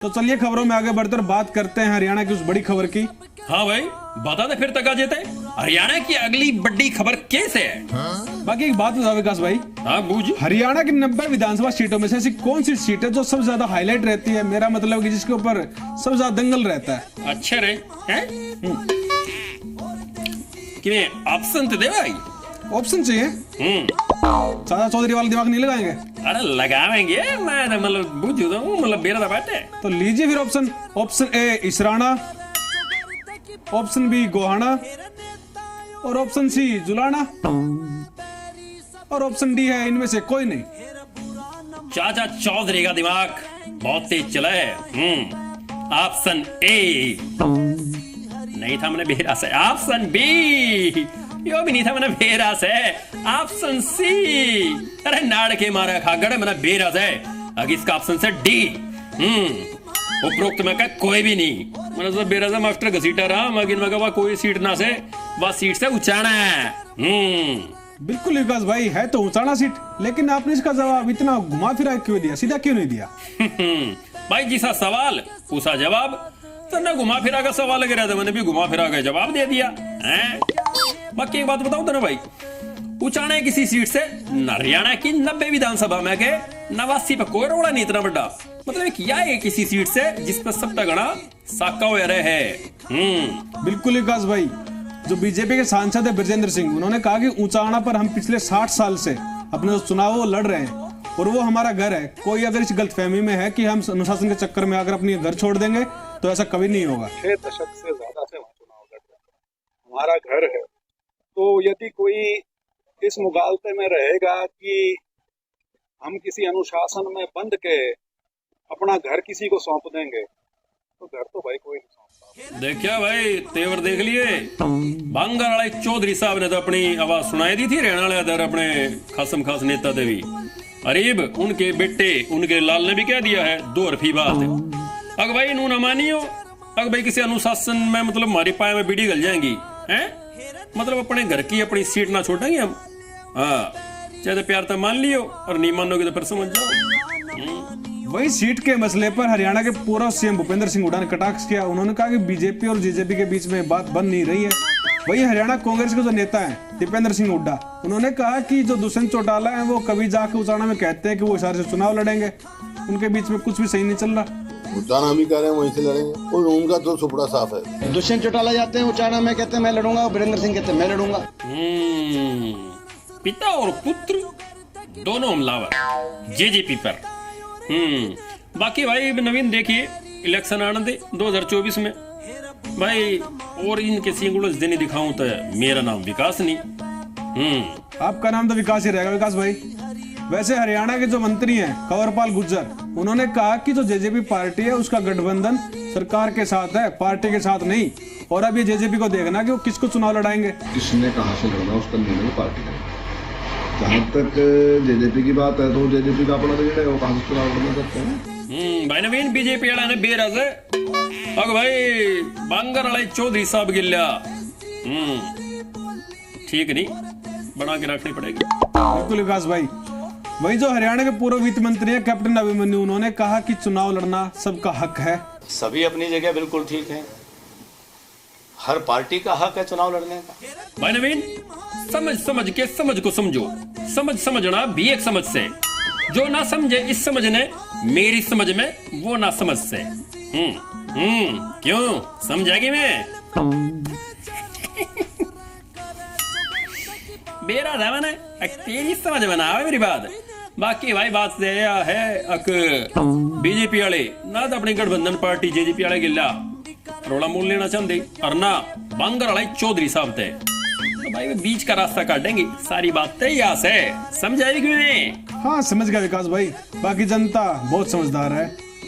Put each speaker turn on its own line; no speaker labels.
तो चलिए खबरों में आगे बढ़कर बात करते हैं हरियाणा की उस बड़ी खबर की।
हाँ भाई बता दे फिर तक आ जेते हरियाणा की अगली बड़ी खबर कैसे है।
बाकी एक बात बताओ विकास भाई,
हाँ बूझ।
हरियाणा की 90 विधानसभा सीटों में से ऐसी कौन सी सीट है जो सबसे ज्यादा हाईलाइट रहती है? मेरा मतलब कि जिसके ऊपर सबसे ज्यादा दंगल रहता है।
अच्छा रे हैं कि ऑप्शन तो दे भाई।
ऑप्शन चाहिए? चाचा चौधरी वाला दिमाग नहीं लगाएंगे?
अरे लगावेंगे, मैं तो मतलब बूझू तो मतलब बेरा बाटे।
तो लीजिए फिर option. Option A Israna, option B Gohana, और ऑप्शन सी जुलाना, और ऑप्शन डी है इनमें से कोई नहीं।
चाचा चौधरी का दिमाग बहुत तेज चला है। ऑप्शन ए नहीं था मैंने बेरा से। ऑप्शन बी यो भी नहीं था मैंने बेरा से। ऑप्शन सी अरे नाड़ के मारा खागड़ मैंने बेरा से। अगर इसका ऑप्शन से डी उपरोक्त में का कोई भी नहीं। मैंने तो बेरा से मास्टर घसीटा रहा मगिन में का कोई सीट ना से वह सीट से उचाना है।
बिल्कुल विकास भाई, है तो उचाना सीट, लेकिन आपने इसका जवाब इतना घुमा फिरा क्यों दिया, सीधा क्यों नहीं दिया?
भाई जिसा सवाल उसा जवाब, तो ना घुमा फिरा का सवाल लग रहा था, मैंने भी घुमा फिरा का जवाब दे दिया है। बाकी एक बात बताऊं तो ना भाई, उचाने किसी सीट से हरियाणा की 90 विधानसभा में के 89 पे कोई रोड़ा नहीं इतना बड़ा। मतलब किया है किसी सीट से जिस पर सबका गणा साका हुआ रहे है।
बिल्कुल विकास भाई, जो बीजेपी के सांसद है ब्रजेंद्र सिंह, उन्होंने कहा कि ऊंचाना पर हम पिछले 60 साल से अपने जो चुनाव वो लड़ रहे हैं और वो हमारा घर है। कोई अगर इस गलतफहमी में है कि हम अनुशासन के चक्कर में अगर अपनी घर छोड़ देंगे तो ऐसा कभी नहीं होगा।
6 दशक से ज्यादा से वहाँ चुनाव लड़ रहे हैं, हमारा घर है। तो यदि कोई इस मुगालते में रहेगा कि हम किसी अनुशासन में बंद के अपना घर किसी को सौंप देंगे, तो घर तो भाई कोई नहीं सौंपता।
देखिया भाई तेवर देख लिए। बांगर वाले चौधरी साहब ने तो अपनी आवाज सुनाई दी थी हरियाणा वाले इधर अपने खासम खास नेता देवी अरीब उनके बेटे उनके लाल ने भी कह दिया है दो हरफी बात। अगर भाई नू न मानियो, अगर भाई किसी अनुशासन में मतलब हमारी पाए में बीड़ी गल जाएंगी हैं, मतलब अपने घर की अपनी सीट ना छोड़ेंगे हम। हाँ चाहे तो प्यार तो मान लियो और नहीं मानोगे तो फिर समझ जाओ।
वही सीट के मसले पर हरियाणा के पूर्व सीएम भूपेंद्र सिंह हुड्डा ने कटाक्ष किया। उन्होंने कहा कि बीजेपी और जेजेपी के बीच में बात बन नहीं रही है। वही हरियाणा कांग्रेस के जो नेता हैं दीपेंद्र सिंह हुड्डा, उन्होंने कहा कि जो दुष्यंत चौटाला है वो कभी जाके उचाना में कहते हैं कि वो इशारे से चुनाव लड़ेंगे, उनके बीच में कुछ भी सही नहीं चल रहा।
उचाना हम ही कह रहे हैं वहीं से लड़ेंगे और उनका तो सुपड़ा साफ है।
दुष्यंत चौटाला जाते हैं उचाना में कहते हैं मैं लड़ूंगा, वीरेंद्र सिंह कहते हैं मैं लड़ूंगा।
पिता और पुत्र दोनों हमलावर जेजेपी पर। बाकी भाई नवीन देखिए इलेक्शन आने दे 2024 में भाई, और इनके सिंगुलस देने दिखाऊं तो मेरा नाम विकास नहीं।
आपका नाम तो विकास ही रहेगा विकास भाई। वैसे हरियाणा के जो मंत्री हैं कंवरपाल गुर्जर, उन्होंने कहा कि जो जेजेपी पार्टी है उसका गठबंधन सरकार के साथ है, पार्टी के साथ नहीं। और अब ये जेजेपी को देखना कि वो किसको चुनाव लड़ाएंगे।
किसने कहां से लड़ना उसका निर्णय पार्टी करेगी। जहां तक जेजेपी की बात है तो जेजेपी का अपना निर्णय है, वो कहां से चुनाव लड़ना चाहते हैं।
भाई नवीन बीजेपी वाला ने बेराज है। अग भाई बांगर वाले चौधरी साहब गिल्ला ठीक नहीं, बना के रखनी पड़ेगी।
बिल्कुल विकास भाई। वही जो हरियाणा के पूर्व वित्त मंत्री है कैप्टन अभिमन्यु, उन्होंने कहा कि चुनाव लड़ना सबका हक है।
सभी अपनी जगह बिल्कुल ठीक है, हर पार्टी का हक है चुनाव लड़ने का।
भाई नवीन समझ के समझ को समझो, समझना भी एक समझ से, जो ना समझे इस समझ ने मेरी समझ में वो ना समझ से। क्यों समझाएगी मैं बेरा था मैंने तेरी समझ में ना आवे मेरी बात। बाकी भाई बात से है अक बीजेपी वाले ना तो अपनी गठबंधन पार्टी जेजेपी वाले गिल्ला रोड़ा मोल लेना चाहते और ना बांगर वाले चौधरी साहब थे, तो भाई बीच का रास्ता काटेंगे। सारी बातें यहाँ से समझाएगी क्यों नहीं?
हाँ समझ गया विकास भाई। बाकी जनता बहुत समझदार है।